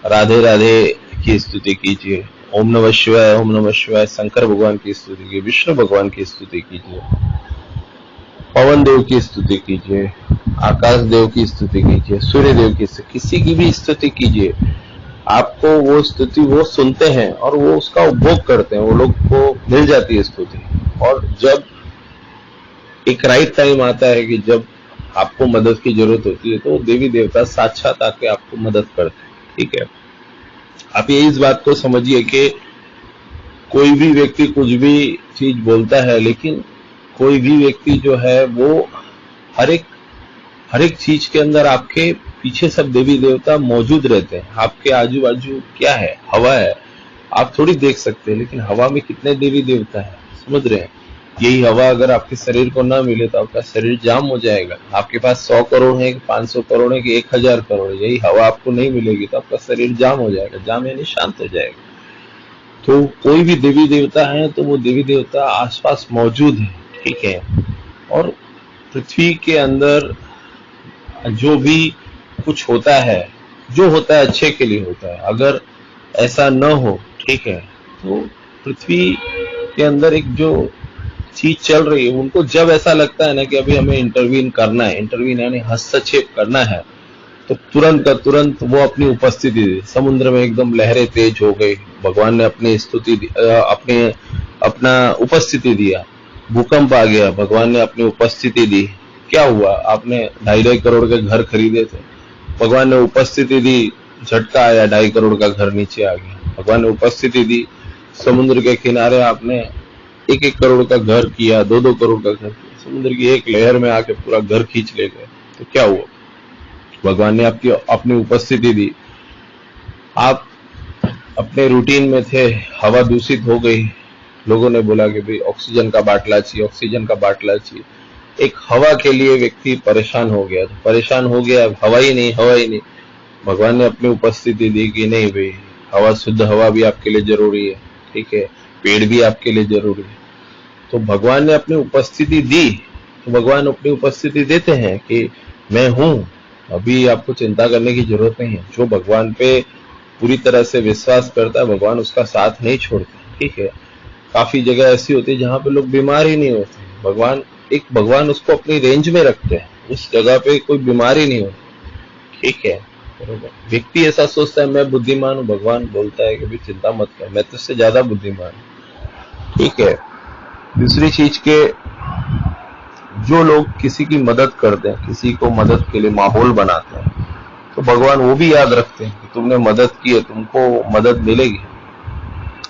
राधे राधे की स्तुति कीजिए, ओम नमः शिवाय शंकर भगवान की स्तुति कीजिए, विष्णु भगवान की स्तुति कीजिए, पवन देव की स्तुति कीजिए, आकाश देव की स्तुति कीजिए, सूर्य देव की, किसी की भी स्तुति कीजिए। आपको वो स्तुति वो सुनते हैं और वो उसका उपभोग करते हैं, वो लोग को मिल जाती है स्तुति। और जब एक राइट टाइम आता है कि जब आपको मदद की जरूरत होती है, तो देवी देवता साक्षात आके आपको मदद करते हैं। ठीक है, आप ये इस बात को समझिए कि कोई भी व्यक्ति कुछ भी चीज बोलता है, लेकिन कोई भी व्यक्ति जो है वो हर एक चीज के अंदर आपके पीछे सब देवी देवता मौजूद रहते हैं। आपके आजू बाजू क्या है? हवा है, आप थोड़ी देख सकते हैं, लेकिन हवा में कितने देवी देवता है, समझ रहे हैं? यही हवा अगर आपके शरीर को ना मिले तो आपका शरीर जाम हो जाएगा। आपके पास 100 करोड़ है कि 500 करोड़ है कि 1000 करोड़ है, यही हवा आपको नहीं मिलेगी तो आपका शरीर जाम हो जाएगा। जाम यानी शांत हो जाएगा। तो कोई भी देवी देवता है तो वो देवी देवता आसपास मौजूद है। ठीक है, और पृथ्वी के अंदर जो भी कुछ होता है, जो होता है अच्छे के लिए होता है। अगर ऐसा न हो, ठीक है, तो पृथ्वी के अंदर एक जो चीज चल रही है, उनको जब ऐसा लगता है ना कि अभी हमें इंटरवीन करना है, इंटरवीन यानी हस्तक्षेप करना है, तो तुरंत का तुरंत वो अपनी उपस्थिति दी। समुद्र में एकदम लहरें तेज हो गई, भगवान ने अपनी स्तुति अपना उपस्थिति दिया। भूकंप आ गया, भगवान ने अपनी उपस्थिति दी। क्या हुआ? आपने 2.5 करोड़ के घर खरीदे थे, भगवान ने उपस्थिति दी, झटका आया, 2.5 करोड़ का घर नीचे आ गया। भगवान ने उपस्थिति दी, समुद्र के किनारे आपने 1-1 करोड़ का घर किया, 2-2 करोड़ का घर किया, समुद्र की एक लहर में आके पूरा घर खींच ले गए। तो क्या हुआ? भगवान ने आपकी अपनी उपस्थिति दी। आप अपने रूटीन में थे, हवा दूषित हो गई, लोगों ने बोला कि भाई ऑक्सीजन का बाटला चाहिए, ऑक्सीजन का बाटला चाहिए। एक हवा के लिए व्यक्ति परेशान हो गया, तो परेशान हो गया, हवा ही नहीं। भगवान ने अपनी उपस्थिति दी कि नहीं भाई, हवा, शुद्ध हवा भी आपके लिए जरूरी है। ठीक है, पेड़ भी आपके लिए जरूरी है। तो भगवान ने अपनी उपस्थिति दी। तो भगवान अपनी उपस्थिति देते हैं कि मैं हूं, अभी आपको चिंता करने की जरूरत नहीं है। जो भगवान पे पूरी तरह से विश्वास करता है, भगवान उसका साथ नहीं छोड़ते। ठीक है, काफी जगह ऐसी होती है जहां पे लोग बीमार ही नहीं होते, भगवान उसको अपनी रेंज में रखते हैं, उस जगह पे कोई बीमारी नहीं होती। ठीक है, व्यक्ति ऐसा सोचता है मैं बुद्धिमान हूं, भगवान बोलता है कि भी चिंता मत कर, मैं तुझसे ज्यादा बुद्धिमान हूं। ठीक है, दूसरी चीज के जो लोग किसी की मदद करते हैं, किसी को मदद के लिए माहौल बनाते हैं, तो भगवान वो भी याद रखते हैं कि तुमने मदद की है, तुमको मदद मिलेगी।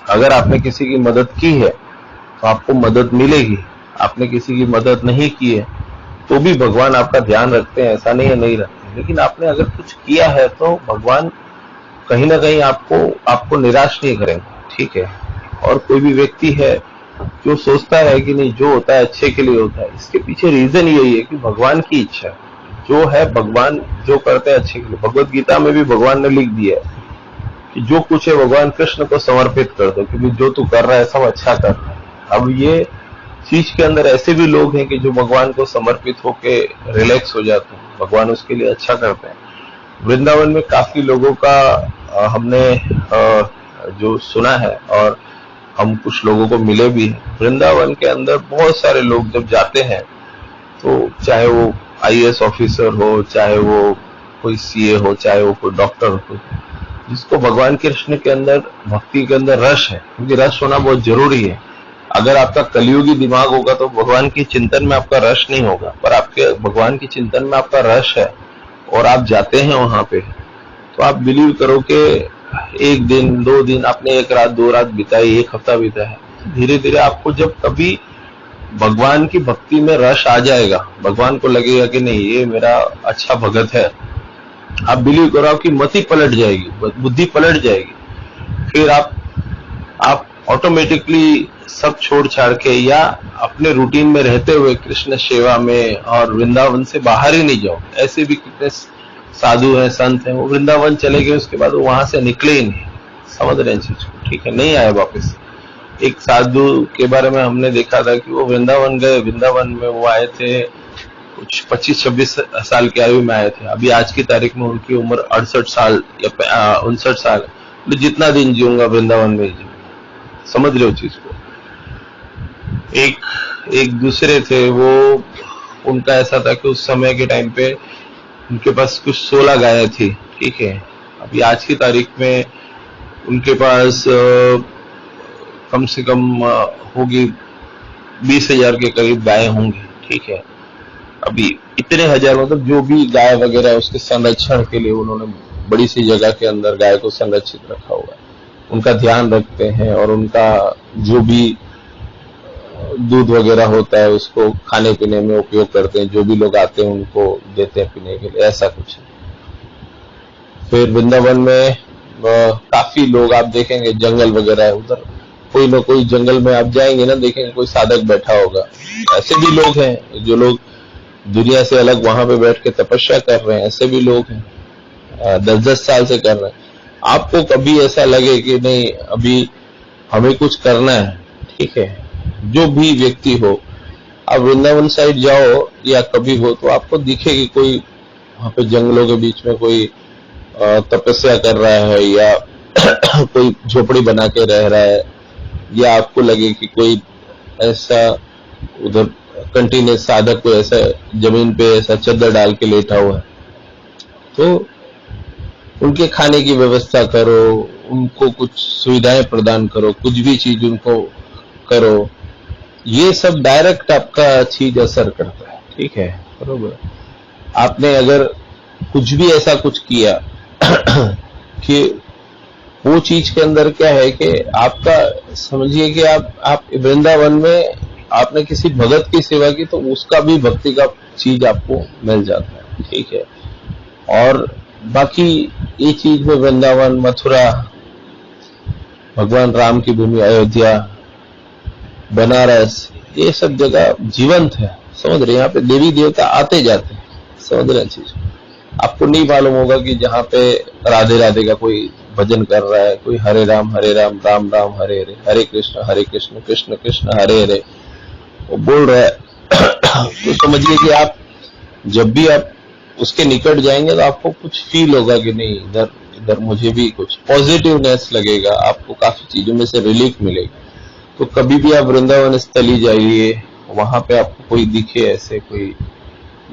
अगर आपने किसी की मदद की है तो आपको मदद मिलेगी। आपने किसी की मदद नहीं की है तो भी भगवान आपका ध्यान रखते हैं, ऐसा नहीं है नहीं रखते। लेकिन आपने अगर कुछ किया है तो भगवान कहीं ना कहीं आपको निराश नहीं करेंगे। ठीक है, और कोई भी व्यक्ति है जो सोचता है कि नहीं, जो होता है अच्छे के लिए होता है, इसके पीछे रीजन यही है कि भगवान की इच्छा जो है, भगवान जो करते हैं अच्छे के लिए। भगवत गीता में भी भगवान ने लिख दिया है कि जो कुछ है भगवान कृष्ण को समर्पित कर दो, क्योंकि जो तू कर रहा है सब अच्छा कर रहा है। अब ये चीज के अंदर ऐसे भी लोग हैं कि जो भगवान को समर्पित होके रिलैक्स हो जाते हैं, भगवान उसके लिए अच्छा करते हैं। वृंदावन में काफी लोगों का हमने जो सुना है, और हम कुछ लोगों को मिले भी हैं। वृंदावन के अंदर बहुत सारे लोग जब जाते हैं, तो चाहे वो IAS ऑफिसर हो, चाहे वो कोई CA हो, चाहे वो कोई डॉक्टर हो, जिसको भगवान कृष्ण के अंदर, भक्ति के अंदर रस है, क्योंकि रस होना बहुत जरूरी है। अगर आपका कलियुगी दिमाग होगा तो भगवान के चिंतन में आपका रस नहीं होगा, पर आपके भगवान के चिंतन में आपका रस है और आप जाते हैं वहां पे, तो आप बिलीव करो कि 1 दिन 2 दिन आपने 1 रात 2 रात बिताई, 1 हफ्ता बिताया, धीरे धीरे आपको जब कभी भगवान की भक्ति में रस आ जाएगा, भगवान को लगेगा कि नहीं ये मेरा अच्छा भगत है, आप बिलीव करो आपकी मति पलट जाएगी, बुद्धि पलट जाएगी। फिर आप ऑटोमेटिकली सब छोड़ छाड़ के या अपने रूटीन में रहते हुए कृष्ण सेवा में और वृंदावन से बाहर ही नहीं जाओ। ऐसे भी कितने साधु हैं, संत हैं, वो वृंदावन चले गए, उसके बाद वो वहां से निकले ही नहीं। समझ रहे हैं चीज को? ठीक है, नहीं आए वापस। एक साधु के बारे में हमने देखा था कि वो वृंदावन गए, वृंदावन में वो आए थे कुछ 25-26 साल की आयु में आए थे। अभी आज की तारीख में उनकी उम्र 68 साल या 59 साल। तो जितना दिन जीऊंगा वृंदावन में जीऊंगा। समझ रहे हो चीज को? एक दूसरे थे, वो उनका ऐसा था कि उस समय के टाइम पे उनके पास कुछ 16 गायें थी। ठीक है, अभी आज की तारीख में उनके पास कम से कम होगी 20,000 के करीब गाय होंगी, ठीक है। अभी इतने हजार, मतलब जो भी गाय वगैरह है उसके संरक्षण के लिए उन्होंने बड़ी सी जगह के अंदर गाय को संरक्षित रखा हुआ है, उनका ध्यान रखते हैं और उनका जो भी दूध वगैरह होता है उसको खाने पीने में उपयोग करते हैं, जो भी लोग आते हैं उनको देते हैं पीने के लिए, ऐसा कुछ है। फिर वृंदावन में काफी लोग आप देखेंगे, जंगल वगैरह है उधर, कोई ना कोई जंगल में आप जाएंगे ना, देखेंगे कोई साधक बैठा होगा। ऐसे भी लोग हैं जो लोग दुनिया से अलग वहां पे बैठ के तपस्या कर रहे हैं, ऐसे भी लोग हैं 10-10 साल से कर रहे हैं। आपको कभी ऐसा लगे कि नहीं अभी हमें कुछ करना है, ठीक है, जो भी व्यक्ति हो, आप वृंदावन साइड जाओ या कभी हो तो आपको दिखेगी कोई वहां पे जंगलों के बीच में कोई तपस्या कर रहा है या कोई झोपड़ी बना के रह रहा है, या आपको लगे कि कोई ऐसा उधर कंटिन्यूस साधक को ऐसा जमीन पे ऐसा चद्दर डाल के लेटा हुआ है, तो उनके खाने की व्यवस्था करो, उनको कुछ सुविधाएं प्रदान करो, कुछ भी चीज उनको करो, ये सब डायरेक्ट आपका चीज असर करता है, ठीक है, बरोबर। आपने अगर कुछ भी ऐसा कुछ किया कि वो चीज के अंदर क्या है कि आपका, समझिए कि आप वृंदावन में आपने किसी भगत की सेवा की तो उसका भी भक्ति का चीज आपको मिल जाता है, ठीक है। और बाकी ये चीज में वृंदावन, मथुरा, भगवान राम की भूमि अयोध्या, बनारस, ये सब जगह जीवंत है, समझ रहे हैं। यहाँ पे देवी देवता आते जाते हैं, समझ रहे हैं चीज। आपको नहीं मालूम होगा कि जहाँ पे राधे राधे का कोई भजन कर रहा है, कोई हरे राम राम राम हरे हरे कृष्ण कृष्ण कृष्ण हरे हरे वो बोल रहा है तो समझिए कि आप जब भी आप उसके निकट जाएंगे तो आपको कुछ फील होगा कि नहीं इधर इधर मुझे भी कुछ पॉजिटिवनेस लगेगा, आपको काफी चीजों में से रिलीफ मिलेगा। तो कभी भी आप वृंदावन स्थली जाइए, वहां पे आपको कोई दिखे ऐसे कोई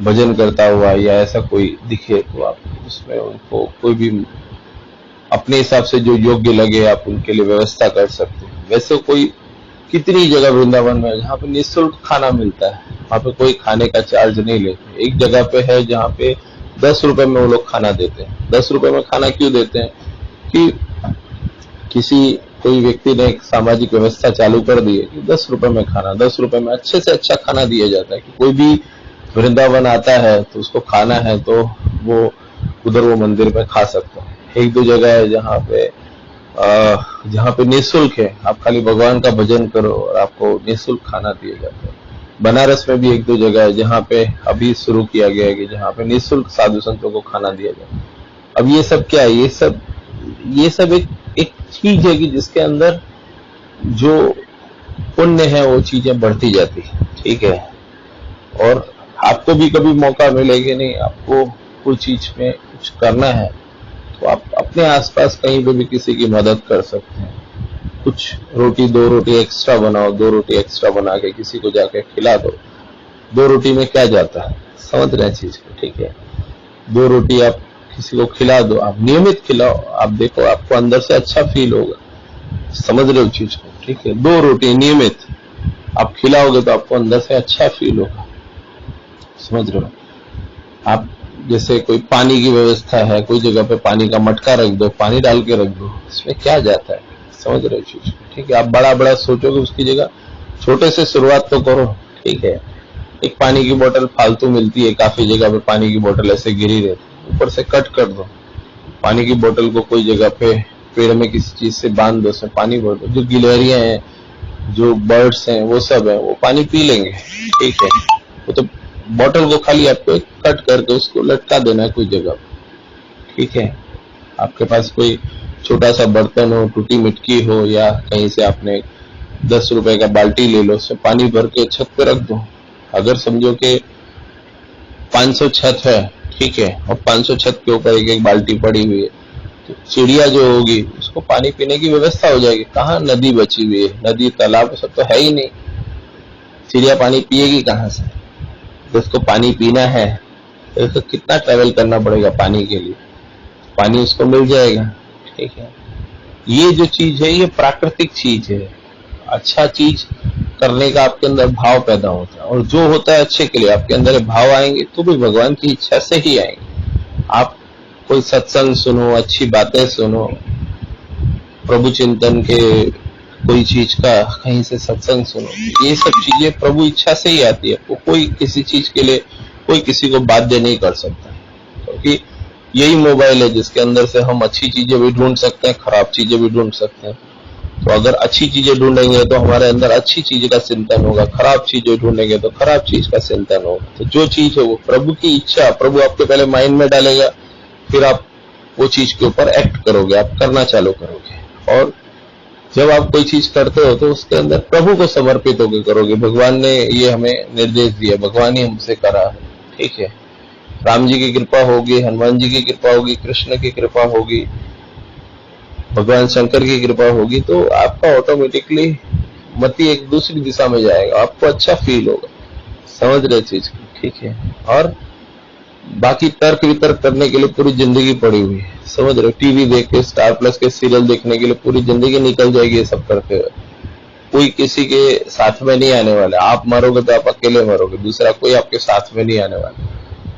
भजन करता हुआ या ऐसा कोई दिखे तो आप उसमें उनको कोई भी अपने हिसाब से जो योग्य लगे आप उनके लिए व्यवस्था कर सकते हैं। वैसे कोई कितनी जगह वृंदावन में जहाँ पे निःशुल्क खाना मिलता है, वहां पे कोई खाने का चार्ज नहीं लेते। एक जगह पे है जहाँ पे 10 रुपए में वो लोग खाना देते हैं। 10 रुपए में खाना क्यों देते हैं कि किसी कोई व्यक्ति ने एक सामाजिक व्यवस्था चालू कर दी है कि 10 रुपए में खाना, 10 रुपए में अच्छे से अच्छा खाना दिया जाता है कि कोई भी वृंदावन आता है तो उसको खाना है तो वो उधर वो मंदिर में खा सकता है। एक दो जगह है जहाँ पे निःशुल्क है, आप खाली भगवान का भजन करो और आपको निःशुल्क खाना दिया जाता है। बनारस में भी एक दो जगह है जहाँ पे अभी शुरू किया गया है कि जहाँ पे निःशुल्क साधु संतों को खाना दिया जाता है। अब ये सब क्या है, ये सब एक चीज है कि जिसके अंदर जो पुण्य है वो चीजें बढ़ती जाती है, ठीक है। और आपको भी कभी मौका मिलेगा नहीं, आपको कोई चीज में कुछ करना है तो आप अपने आसपास कहीं पे भी किसी की मदद कर सकते हैं। कुछ रोटी, 2 रोटी एक्स्ट्रा बनाओ, 2 रोटी एक्स्ट्रा बना के किसी को जाके खिला दो। 2 रोटी में क्या जाता है, समझ रहे हैं चीज को, ठीक है। 2 रोटी आप किसी को खिला दो, आप नियमित खिलाओ, आप देखो आपको अंदर से अच्छा फील होगा, समझ रहे हो चीज को, ठीक है। 2 रोटी नियमित आप खिलाओगे तो आपको अंदर से अच्छा फील होगा, समझ रहे हो। आप जैसे कोई पानी की व्यवस्था है, कोई जगह पे पानी का मटका रख दो, पानी डाल के रख दो, इसमें क्या जाता है, समझ रहे हो चीज को, ठीक है। आप बड़ा बड़ा सोचोगे उसकी जगह छोटे से शुरुआत तो करो, ठीक है। एक पानी की बोतल फालतू मिलती है, काफी जगह पे पानी की बोतल ऐसे गिरी रहती है, ऊपर से कट कर दो पानी की बोतल को, कोई जगह पे पेड़ में किसी चीज से बांध दो, उसमें पानी भर दो। जो गिलहरियां हैं, जो बर्ड्स हैं, वो सब है, वो पानी पी लेंगे, ठीक है। वो तो बॉटल को खाली आपको कट करके उसको लटका देना है कोई जगह, ठीक है। आपके पास कोई छोटा सा बर्तन हो, टूटी मिटकी हो, या कहीं से आपने 10 रुपए का बाल्टी ले लो, उसमें पानी भर के छत पे रख दो। अगर समझो कि 500 छत है, ठीक है, और 500 छत के ऊपर एक एक बाल्टी पड़ी हुई है, तो चिड़िया जो होगी उसको पानी पीने की व्यवस्था हो जाएगी। कहाँ नदी बची हुई है, नदी तालाब सब तो है ही नहीं, चिड़िया पानी पिएगी कहाँ से। तो उसको पानी पीना है तो उसको कितना ट्रेवल करना पड़ेगा पानी के लिए, पानी उसको मिल जाएगा। ठीक है, ये जो चीज है ये प्राकृतिक चीज है। अच्छा चीज करने का आपके अंदर भाव पैदा होता है, और जो होता है अच्छे के लिए आपके अंदर भाव आएंगे तो भी भगवान की इच्छा से ही आएंगे। आप कोई सत्संग सुनो, अच्छी बातें सुनो, प्रभु चिंतन के कोई चीज का कहीं से सत्संग सुनो, ये सब चीजें प्रभु इच्छा से ही आती है। वो कोई किसी चीज के लिए कोई किसी को बाध्य नहीं कर सकता, क्योंकि यही मोबाइल है जिसके अंदर से हम अच्छी चीजें भी ढूंढ सकते हैं, खराब चीजें भी ढूंढ सकते हैं। तो अगर अच्छी चीजें ढूंढेंगे तो हमारे अंदर अच्छी चीज का चिंतन होगा, खराब चीजें ढूंढेंगे तो खराब चीज का चिंतन होगा। तो जो चीज है वो प्रभु की इच्छा, प्रभु आपके पहले माइंड में डालेगा, फिर आप वो चीज के ऊपर एक्ट करोगे, आप करना चालू करोगे। और जब आप कोई चीज करते हो तो उसके अंदर प्रभु को समर्पित होकर करोगे। भगवान ने ये हमें निर्देश दिया, भगवान ही हमसे करा है। ठीक है, राम जी की कृपा होगी, हनुमान जी की कृपा होगी, कृष्ण की कृपा होगी, भगवान शंकर की कृपा होगी, तो आपका ऑटोमेटिकली मति एक दूसरी दिशा में जाएगा, आपको अच्छा फील होगा। समझ रहे चीज को? ठीक है। और बाकी तर्क वितर्क करने के लिए पूरी जिंदगी पड़ी हुई है, समझ रहे हो? टीवी देख के, स्टार प्लस के सीरियल देखने के लिए पूरी जिंदगी निकल जाएगी ये सब करते हुए। कोई किसी के साथ में नहीं आने वाला। आप मरोगे तो आप अकेले मरोगे, दूसरा कोई आपके साथ में नहीं आने वाला।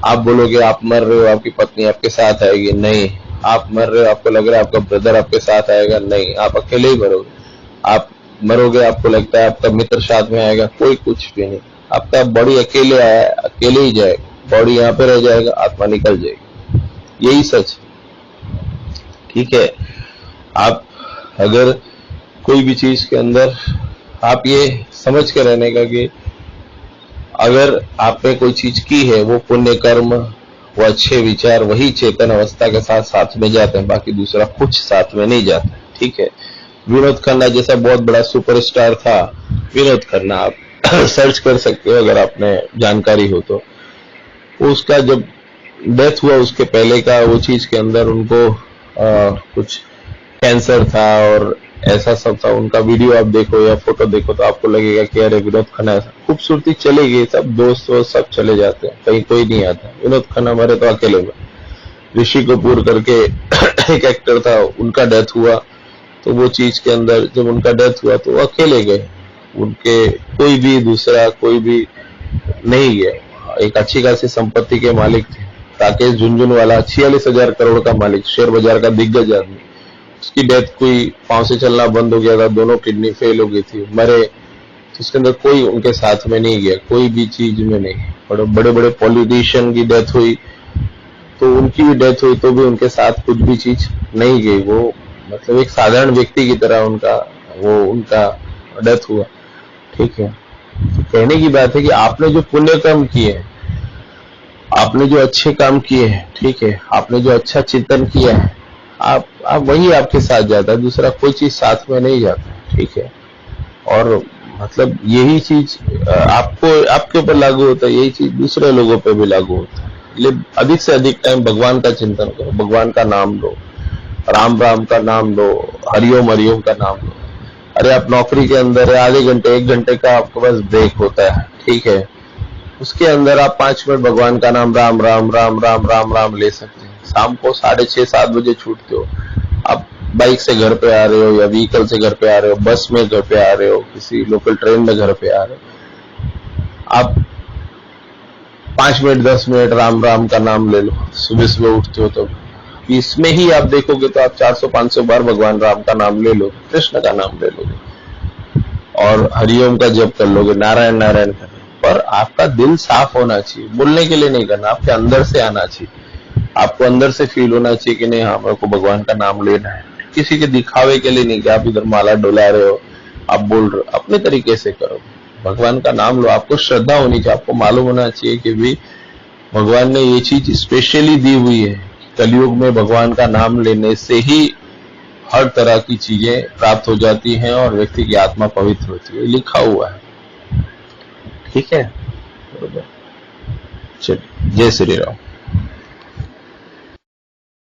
आप बोलोगे आप मर रहे हो, आपकी पत्नी आपके साथ आएगी, नहीं। आप मर रहे हो, आपको लग रहा है आपका ब्रदर आपके साथ आएगा, नहीं, आप अकेले ही मरोगे। आप मरोगे, आपको लगता है आपका मित्र साथ में आएगा, कोई कुछ भी नहीं। आपका बॉडी अकेले आया, अकेले ही जाएगा, बॉडी यहाँ पे रह जाएगा, आत्मा निकल जाएगी। यही सच। ठीक है, आप अगर कोई भी चीज के अंदर आप ये समझ के रहने का कि अगर आपने कोई चीज की है, वो पुण्य कर्म, वो अच्छे विचार, वही चेतन अवस्था के साथ साथ में जाते हैं, बाकी दूसरा कुछ साथ में नहीं जाता। ठीक है, विनोद खन्ना जैसा बहुत बड़ा सुपरस्टार था विनोद खन्ना, आप सर्च कर सकते हो अगर आपने जानकारी हो तो। उसका जब डेथ हुआ उसके पहले का वो चीज के अंदर उनको कुछ कैंसर था और ऐसा सब था। उनका वीडियो आप देखो या फोटो देखो तो आपको लगेगा कि अरे विनोद खन्ना, खूबसूरती चली गई, सब दोस्त सब चले जाते हैं, कहीं कोई नहीं आता। विनोद खन्ना मरे तो अकेले में। ऋषि कपूर करके एक एक्टर था, उनका डेथ हुआ तो वो चीज के अंदर जब उनका डेथ हुआ तो वो अकेले गए, उनके कोई भी दूसरा कोई भी नहीं गया। एक अच्छी खासी संपत्ति के मालिक थे, राकेश झुनझुनवाला 46,000 करोड़ का मालिक, शेयर बाजार का दिग्गज आदमी। उसकी डेथ हुई, पांव से चलना बंद हो गया था, दोनों किडनी फेल हो गई थी, मरे। तो उसके अंदर कोई उनके साथ में नहीं गया, कोई भी चीज में नहीं। बड़े बड़े पॉलिटिशियन की डेथ हुई तो उनकी भी डेथ हुई तो भी उनके साथ कुछ भी चीज नहीं गई। वो मतलब एक साधारण व्यक्ति की तरह उनका डेथ हुआ। ठीक है, तो कहने की बात है कि आपने जो पुण्य कर्म किए हैं, आपने जो अच्छे काम किए हैं, ठीक है, आपने जो अच्छा चिंतन किया है, आप वही आपके साथ जाता है, दूसरा कोई चीज साथ में नहीं जाता। ठीक है, और मतलब यही चीज आपको आपके ऊपर लागू होता है, यही चीज दूसरे लोगों पे भी लागू होता है। इसलिए अधिक से अधिक टाइम भगवान का चिंतन करो, भगवान का नाम लो, राम राम का नाम लो, हरिओम हरिओम का नाम लो। अरे आप नौकरी के अंदर आधे घंटे 1 घंटे का आपके पास ब्रेक होता है, ठीक है, उसके अंदर आप 5 मिनट भगवान का नाम राम राम राम राम राम राम ले सकते हैं। शाम को 6:30-7 बजे छूटते हो, आप बाइक से घर पे आ रहे हो या व्हीकल से घर पे आ रहे हो, बस में घर पे आ रहे हो, किसी लोकल ट्रेन में घर पे आ रहे हो, आप 5 मिनट 10 मिनट राम राम का नाम ले लो। सुबह सुबह उठते हो तो इसमें ही आप देखोगे तो आप 400-500 बार भगवान राम का नाम ले लो, कृष्ण का नाम ले लोगे और हरिओम का जप कर लोगे, नारायण नारायण कर। पर आपका दिल साफ होना चाहिए, बोलने के लिए नहीं करना, आपके अंदर से आना चाहिए। आपको अंदर से फील होना चाहिए कि नहीं, हाँ मेरे को भगवान का नाम लेना है। किसी के दिखावे के लिए नहीं कि आप इधर माला डोला रहे हो, आप बोल रहे हो, अपने तरीके से करो, भगवान का नाम लो। आपको श्रद्धा होनी चाहिए, आपको मालूम होना चाहिए कि भी भगवान ने ये चीज स्पेशली दी हुई है। कलयुग में भगवान का नाम लेने से ही हर तरह की चीजें प्राप्त हो जाती हैं और व्यक्ति की आत्मा पवित्र होती है, लिखा हुआ है। ठीक है, चलिए, जय श्री राम।